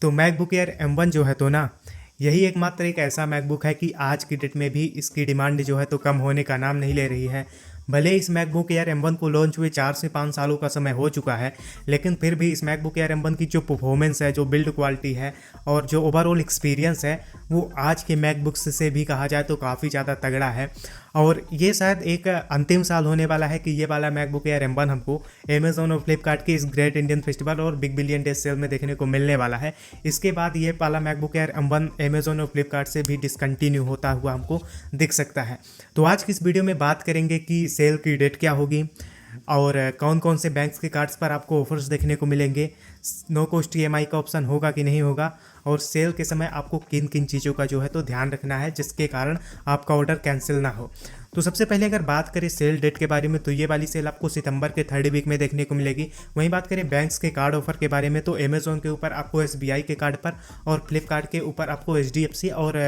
तो MacBook air M1 जो है तो ना, यही एकमात्र एक ऐसा मैकबुक है कि आज की डेट में भी इसकी डिमांड जो है तो कम होने का नाम नहीं ले रही है। भले इस मैकबुक एयर M1 को लॉन्च हुए 4 से 5 सालों का समय हो चुका है, लेकिन फिर भी इस मैकबुक एयर M1 की जो परफॉर्मेंस है, जो बिल्ड क्वालिटी है और जो ओवरऑल एक्सपीरियंस है, वो आज के मैकबुक्स से भी कहा जाए तो काफ़ी ज़्यादा तगड़ा है। और ये शायद एक अंतिम साल होने वाला है कि ये वाला मैकबुक एयर M1 हमको अमेजोन और फ्लिपकार्ट के इस ग्रेट इंडियन फेस्टिवल और बिग बिलियन डे सेल में देखने को मिलने वाला है। इसके बाद ये वाला मैकबुक एयर M1 अमेजोन और फ्लिपकार्ट से भी डिसकंटिन्यू होता हुआ हमको दिख सकता है। तो आज की इस वीडियो में बात करेंगे कि सेल की डेट क्या होगी और कौन कौन से बैंक्स के कार्ड्स पर आपको ऑफर्स देखने को मिलेंगे, नो कॉस्ट EMI का ऑप्शन होगा कि नहीं होगा, और सेल के समय आपको किन किन चीज़ों का जो है तो ध्यान रखना है जिसके कारण आपका ऑर्डर कैंसिल ना हो। तो सबसे पहले अगर बात करें सेल डेट के बारे में, तो ये वाली सेल आपको सितंबर के 3rd वीक में देखने को मिलेगी। वहीं बात करें बैंक्स के कार्ड ऑफर के बारे में, तो अमेजोन के ऊपर आपको SBI के कार्ड पर और फ्लिपकार्ट के ऊपर आपको HDFC और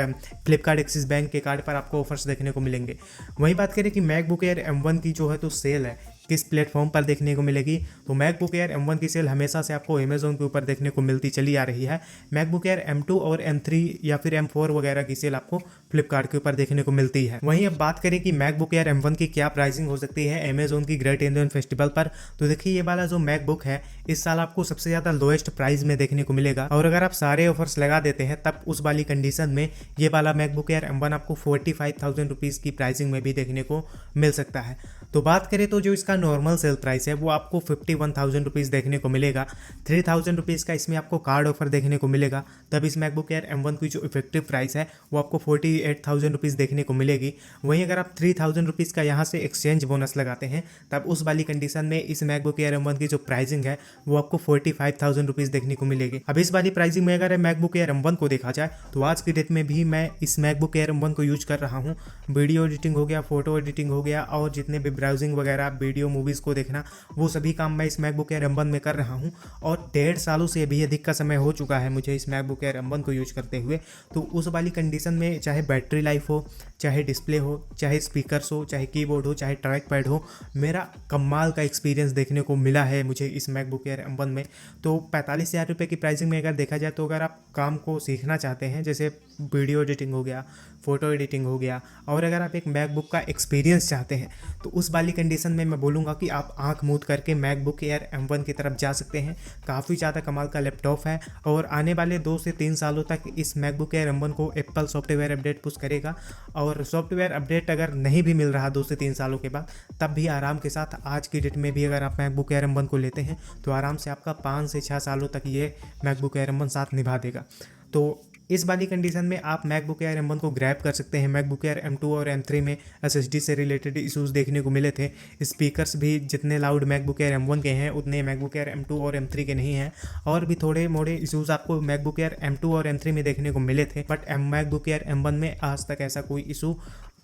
फ्लिपकार्ट एक्सिस बैंक के कार्ड पर आपको ऑफर्स देखने को मिलेंगे। वहीं बात करें कि मैकबुक एयर M1 की जो है तो सेल है किस प्लेटफॉर्म पर देखने को मिलेगी, तो मैकबुक एयर M1 की सेल हमेशा से आपको अमेजोन के ऊपर देखने को मिलती चली आ रही है। मैकबुक एयर M2 और M3 या फिर M4 वगैरह की सेल आपको फ्लिपकार्ट के ऊपर देखने को मिलती है। वहीं अब बात करें कि मैकबुक एयर M1 की क्या प्राइसिंग हो सकती है अमेजोन की ग्रेट इंडियन फेस्टिवल पर, तो देखिए ये वाला जो मैकबुक है इस साल आपको सबसे ज़्यादा लोएस्ट प्राइस में देखने को मिलेगा। और अगर आप सारे ऑफर्स लगा देते हैं तब उस वाली कंडीशन में ये वाला मैकबुक एयर M1 आपको 45,000 रुपीज़ की प्राइसिंग में भी देखने को मिल सकता है। तो बात करें तो जो इसका नॉर्मल सेल प्राइस है वो आपको 51,000 रुपीज़ देखने को मिलेगा। 3,000 रुपीज़ का इसमें आपको कार्ड ऑफर देखने को मिलेगा, तब इस मैकबुक एयर M1 की जो इफेक्टिव प्राइस है वो आपको 48,000 रुपीज़ देखने को मिलेगी। वहीं अगर आप 3,000 रुपीज़ का यहाँ से एक्सचेंज बोनस लगाते हैं तब उस वाली कंडीशन में इस मैकबुक एयर M1 की जो प्राइसिंग है वो आपको 45,000 रुपीज़ देखने को मिलेगी। अब इस वाली प्राइसिंग में अगर मैकबुक एयर M1 को देखा जाए तो आज की डेट में भी मैं इस मैकबुक एयर M1 को यूज कर रहा हूँ। वीडियो एडिटिंग हो गया, फोटो एडिटिंग हो गया और जितने भी ब्राउजिंग वगैरह, वीडियो मूवीज़ को देखना, वो सभी काम मैं इस मैकबुक एयर M1 में कर रहा हूँ। और 1.5 सालों से भी अधिक का समय हो चुका है मुझे इस मैकबुक एयर M1 को यूज करते हुए। तो उस वाली कंडीशन में चाहे बैटरी लाइफ हो, चाहे डिस्प्ले हो, चाहे स्पीकर्स हो, चाहे कीबोर्ड हो, चाहे ट्रैक पैड हो, मेरा कमाल का एक्सपीरियंस देखने को मिला है मुझे इस मैकबुक एयर M1 में। तो 45,000 रुपये की प्राइसिंग में अगर देखा जाए तो अगर आप काम को सीखना चाहते हैं, जैसे वीडियो एडिटिंग हो गया, फ़ोटो एडिटिंग हो गया, और अगर आप एक मैकबुक का एक्सपीरियंस चाहते हैं तो उस वाली कंडीशन में मैं बोलूँगा कि आप आंख मूंद करके मैकबुक एयर M1 की तरफ जा सकते हैं। काफ़ी ज़्यादा कमाल का लैपटॉप है और आने वाले 2 से 3 सालों तक इस मैकबुक एयर M1 को एप्पल सॉफ्टवेयर अपडेट पुश करेगा। और सॉफ्टवेयर अपडेट अगर नहीं भी मिल रहा 2 से 3 सालों के बाद, तब भी आराम के साथ आज की डेट में भी अगर आप मैकबुक एयर M1 को लेते हैं तो आराम से आपका 5 से 6 सालों तक ये मैकबुक एयर M1 साथ निभा देगा। तो इस वाली कंडीशन में आप मैकबुक एयर M1 को ग्रैब कर सकते हैं। मैकबुक एयर M2 और M3 में SSD से रिलेटेड इश्यूज़ देखने को मिले थे। स्पीकर्स भी जितने लाउड मैकबुक एयर M1 के हैं उतने मैकबुक एयर M2 और M3 के नहीं हैं, और भी थोड़े मोड़े इश्यूज़ आपको मैकबुक एयर M2 और M3 में देखने को मिले थे। बट मैकबुक एयर M1 में आज तक ऐसा कोई इशू,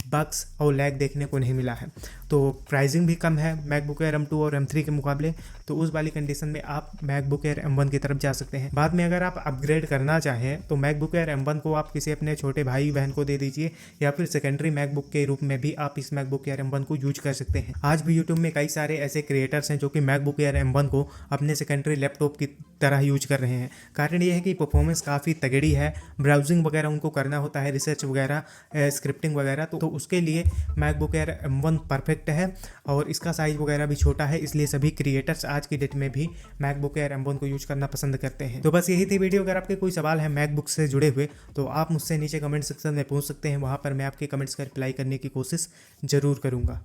बग्स और लैग देखने को नहीं मिला है। तो प्राइसिंग भी कम है मैकबुक एयर M2 और M3 के मुकाबले, तो उस वाली कंडीशन में आप मैकबुक एयर M1 की तरफ जा सकते हैं। बाद में अगर आप अपग्रेड करना चाहें तो मैकबुक एयर M1 को आप किसी अपने छोटे भाई बहन को दे दीजिए, या फिर सेकेंडरी मैकबुक के रूप में भी आप इस मैकबुक एयर M1 को यूज कर सकते हैं। आज भी यूट्यूब में कई सारे ऐसे क्रिएटर्स हैं जो कि मैकबुक एयर M1 को अपने सेकेंडरी लैपटॉप की तरह यूज कर रहे हैं। कारण ये है कि परफॉर्मेंस काफ़ी तगड़ी है, ब्राउजिंग वगैरह उनको करना होता है, रिसर्च वगैरह, स्क्रिप्टिंग वगैरह, तो उसके लिए मैकबुक एयर M1 परफेक्ट है। और इसका साइज़ वगैरह भी छोटा है, इसलिए सभी क्रिएटर्स आज की डेट में भी मैकबुक एयर M1 को यूज करना पसंद करते हैं। तो बस यही थी वीडियो। अगर आपके कोई सवाल है मैकबुक से जुड़े हुए तो आप मुझसे नीचे कमेंट सेक्शन में पूछ सकते हैं, वहाँ पर मैं आपके कमेंट्स का रिप्लाई करने की कोशिश ज़रूर करूँगा।